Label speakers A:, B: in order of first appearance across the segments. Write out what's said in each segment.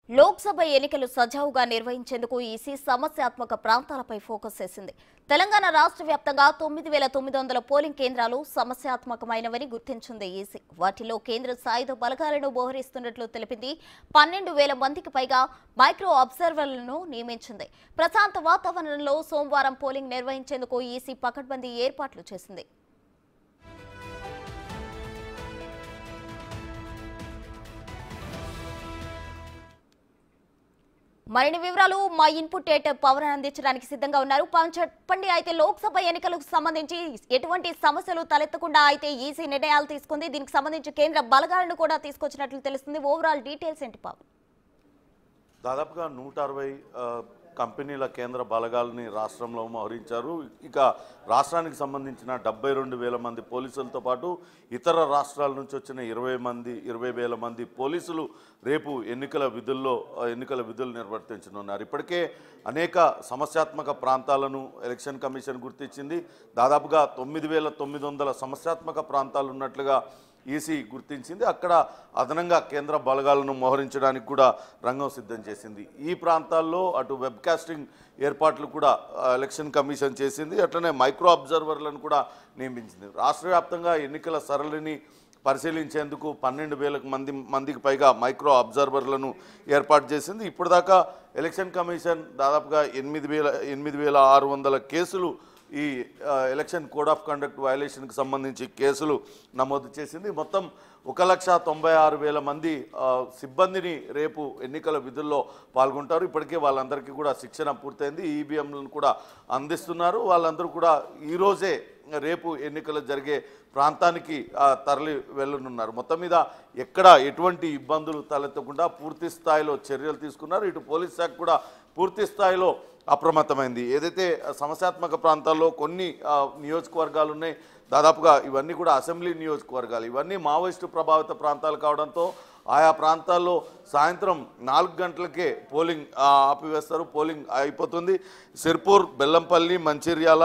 A: లోక్సభ ఎన్నికలు సజావుగా నిర్వహించేందుకు ఈసీ సమస్యాత్మక ప్రాంతాలపై ఫోకస్ చేసింది. తెలంగాణ రాష్ట్ర వ్యాప్తంగా 9,900 పోలింగ్ కేంద్రాలు సమస్యాత్మకమైనవని గుర్తించింది ఈసీ. వాటిలో కేంద్ర సాయుధ బలగాలను మోహరిస్తున్నట్లు తెలిపింది. 12,000 మందికి పైగా మైక్రో అబ్జర్వర్లను నియమించింది. ప్రశాంత వాతావరణంలో సోమవారం పోలింగ్ నిర్వహించేందుకు ఈసీ పకడ్బందీ ఏర్పాట్లు చేసింది. మరిన్ని వివరాలు మా ఇన్పుట్ ఎడిటర్ పవన్ అందించడానికి సిద్ధంగా ఉన్నారు. పవన్, చెప్పండి. అయితే లోక్సభ ఎన్నికలకు సంబంధించి ఎటువంటి సమస్యలు తలెత్తకుండా అయితే ఈసీ నిర్ణయాలు తీసుకుంది. దీనికి సంబంధించి కేంద్ర బలగాలను కూడా తీసుకొచ్చినట్లు తెలుస్తుంది. ఓవరాల్ డీటెయిల్స్ ఏంటి పవన్?
B: దాదాపుగా 160 కంపెనీల కేంద్ర బలగాలని రాష్ట్రంలో మోహరించారు. ఇక రాష్ట్రానికి సంబంధించిన 72,000 మంది పోలీసులతో పాటు ఇతర రాష్ట్రాల నుంచి వచ్చిన 20,000 మంది పోలీసులు రేపు ఎన్నికల విధులు నిర్వర్తించనున్నారు. ఇప్పటికే అనేక సమస్యాత్మక ప్రాంతాలను ఎలక్షన్ కమిషన్ గుర్తించింది. దాదాపుగా 9,900 సమస్యాత్మక ప్రాంతాలు ఉన్నట్లుగా ఈసీ గుర్తించింది. అక్కడ అదనంగా కేంద్ర బలగాలను మోహరించడానికి కూడా రంగం సిద్ధం చేసింది. ఈ ప్రాంతాల్లో అటు వెబ్కాస్టింగ్ ఏర్పాట్లు కూడా ఎలక్షన్ కమిషన్ చేసింది. అట్లనే మైక్రో అబ్జర్వర్లను కూడా నియమించింది. రాష్ట్ర వ్యాప్తంగా ఎన్నికల సరళిని పరిశీలించేందుకు 12,000 మందికి పైగా మైక్రో అబ్జర్వర్లను ఏర్పాటు చేసింది. ఇప్పటిదాకా ఎలక్షన్ కమిషన్ దాదాపుగా 8,600 కేసులు ఈ ఎలక్షన్ కోడ్ ఆఫ్ కండక్ట్ వయలేషన్కి సంబంధించి కేసులు నమోదు చేసింది. మొత్తం 1,96,000 మంది సిబ్బందిని రేపు ఎన్నికల విధుల్లో పాల్గొంటారు. ఇప్పటికే వాళ్ళందరికీ కూడా శిక్షణ పూర్తయింది. ఈవీఎంలను కూడా అందిస్తున్నారు. వాళ్ళందరూ కూడా ఈరోజే రేపు ఎన్నికలు జరిగే ప్రాంతానికి తరలి వెళ్ళనున్నారు. మొత్తం మీద ఎక్కడ ఎటువంటి ఇబ్బందులు తలెత్తకుండా పూర్తి స్థాయిలో చర్యలు తీసుకున్నారు. ఇటు పోలీస్ శాఖ కూడా పూర్తి స్థాయిలో అప్రమత్తమైంది. ఏదైతే సమస్యాత్మక ప్రాంతాల్లో కొన్ని నియోజకవర్గాలు ఉన్నాయి, దాదాపుగా ఇవన్నీ కూడా అసెంబ్లీ నియోజకవర్గాలు, ఇవన్నీ మావోయిస్టు ప్రభావిత ప్రాంతాలు కావడంతో ఆయా ప్రాంతాల్లో సాయంత్రం 4 గంటలకే పోలింగ్ ఆపివేస్తారు. పోలింగ్ అయిపోతుంది. సిర్పూర్, బెల్లంపల్లి, మంచిర్యాల,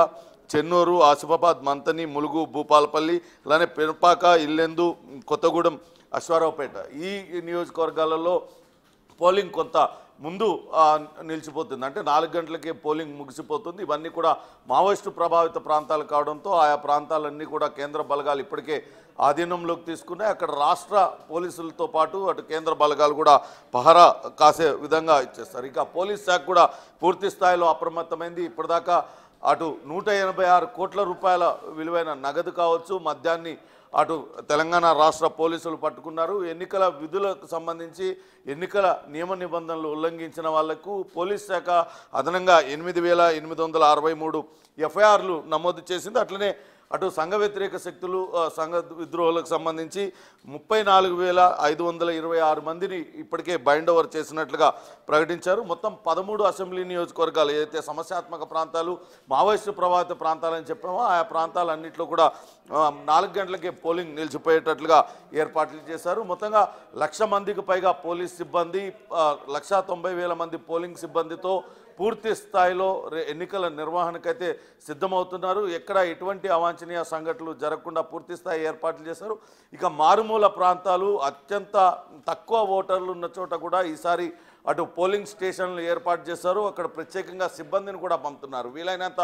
B: చెన్నూరు, ఆసిఫాబాద్, మంతని, ములుగు, భూపాలపల్లి, అలానే పెనుపాక, ఇల్లెందు, కొత్తగూడెం, అశ్వారావుపేట ఈ నియోజకవర్గాలలో పోలింగ్ కొంత ముందు నిలిచిపోతుంది. అంటే 4 గంటలకే పోలింగ్ ముగిసిపోతుంది. ఇవన్నీ కూడా మావోయిస్టు ప్రభావిత ప్రాంతాలు కావడంతో ఆయా ప్రాంతాలన్నీ కూడా కేంద్ర బలగాలు ఇప్పటికే ఆధీనంలోకి తీసుకున్నాయి. అక్కడ రాష్ట్ర పోలీసులతో పాటు అటు కేంద్ర బలగాలు కూడా పహరా కాసే విధంగా ఇచ్చేస్తారు. ఇక పోలీస్ శాఖ కూడా పూర్తి స్థాయిలో అప్రమత్తమైంది. ఇప్పటిదాకా అటు 186 కోట్ల రూపాయల విలువైన నగదు కావచ్చు, మద్యాన్ని అటు తెలంగాణ రాష్ట్ర పోలీసులు పట్టుకున్నారు. ఎన్నికల విధులకు సంబంధించి ఎన్నికల నియమ నిబంధనలు ఉల్లంఘించిన వాళ్లకు పోలీస్ శాఖ అదనంగా 8,863 ఎఫ్ఐఆర్లు నమోదు చేసింది. అట్లనే అటు సంఘ వ్యతిరేక శక్తులు, సంఘ విద్రోహులకు సంబంధించి 34,526 మందిని ఇప్పటికే బైండ్ ఓవర్ చేసినట్లుగా ప్రకటించారు. మొత్తం 13 అసెంబ్లీ నియోజకవర్గాలు ఏదైతే సమస్యాత్మక ప్రాంతాలు, మావోయిస్టు ప్రభావిత ప్రాంతాలని చెప్పామో ఆయా ప్రాంతాలన్నింటిలో కూడా 4 గంటలకే పోలింగ్ నిలిచిపోయేటట్లుగా ఏర్పాట్లు చేశారు. మొత్తంగా 1,00,000 మందికి పైగా పోలీస్ సిబ్బంది, 1,90,000 మంది పోలింగ్ సిబ్బందితో పూర్తి స్థాయిలో ఎన్నికల నిర్వహణకైతే సిద్ధమవుతున్నారు. ఎక్కడ ఎటువంటి అవాంఛనీయ సంఘటనలు జరగకుండా పూర్తి స్థాయి ఏర్పాట్లు చేశారు. ఇక మారుమూల ప్రాంతాలు, అత్యంత తక్కువ ఓటర్లు ఉన్న చోట కూడా ఈసారి అటు పోలింగ్ స్టేషన్లు ఏర్పాటు చేశారు. అక్కడ ప్రత్యేకంగా సిబ్బందిని కూడా పంపుతున్నారు. వీలైనంత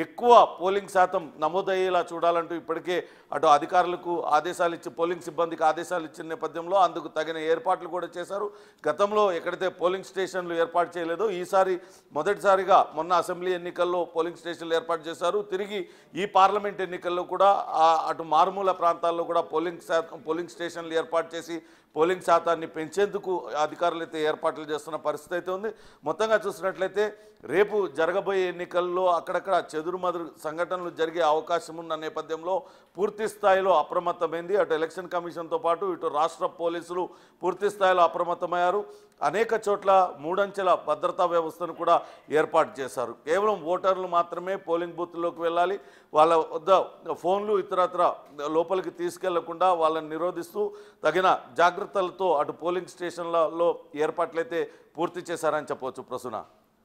B: ఎక్కువ పోలింగ్ శాతం నమోదయ్యేలా చూడాలంటూ ఇప్పటికే అటు అధికారులకు ఆదేశాలు ఇచ్చి పోలింగ్ సిబ్బందికి ఆదేశాలు ఇచ్చిన నేపథ్యంలో అందుకు తగిన ఏర్పాట్లు కూడా చేశారు. గతంలో ఎక్కడైతే పోలింగ్ స్టేషన్లు ఏర్పాటు చేయలేదో ఈసారి మొదటిసారిగా మొన్న అసెంబ్లీ ఎన్నికల్లో పోలింగ్ స్టేషన్లు ఏర్పాటు చేశారు. తిరిగి ఈ పార్లమెంట్ ఎన్నికల్లో కూడా అటు మారుమూల ప్రాంతాల్లో కూడా పోలింగ్ స్టేషన్లు ఏర్పాటు చేసి పోలింగ్ శాతాన్ని పెంచేందుకు అధికారులు అయితే ఏర్పాట్లు చేస్తున్న పరిస్థితి అయితే ఉంది. మొత్తంగా చూసినట్లయితే రేపు జరగబోయే ఎన్నికల్లో అక్కడక్కడ చెదురుమదురు సంఘటనలు జరిగే అవకాశం ఉన్న నేపథ్యంలో పూర్తి స్థాయిలో అప్రమత్తమైంది. అటు ఎలక్షన్ కమిషన్తో పాటు ఇటు రాష్ట్ర పోలీసులు పూర్తి స్థాయిలో అప్రమత్తమయ్యారు. అనేక చోట్ల 3 అంచెల భద్రతా వ్యవస్థను కూడా ఏర్పాటు చేశారు. కేవలం ఓటర్లు మాత్రమే పోలింగ్ బూత్లోకి వెళ్ళాలి. వాళ్ళ వద్ద ఫోన్లు ఇతరత్ర లోపలికి తీసుకెళ్లకుండా వాళ్ళని నిరోధిస్తూ తగిన జాగ్రత్తలతో అటు పోలింగ్ స్టేషన్లలో ఏర్పాట్లయితే పూర్తి చేశారని చెప్పవచ్చు. ప్రసూన.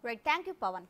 A: Right, thank you Pawan.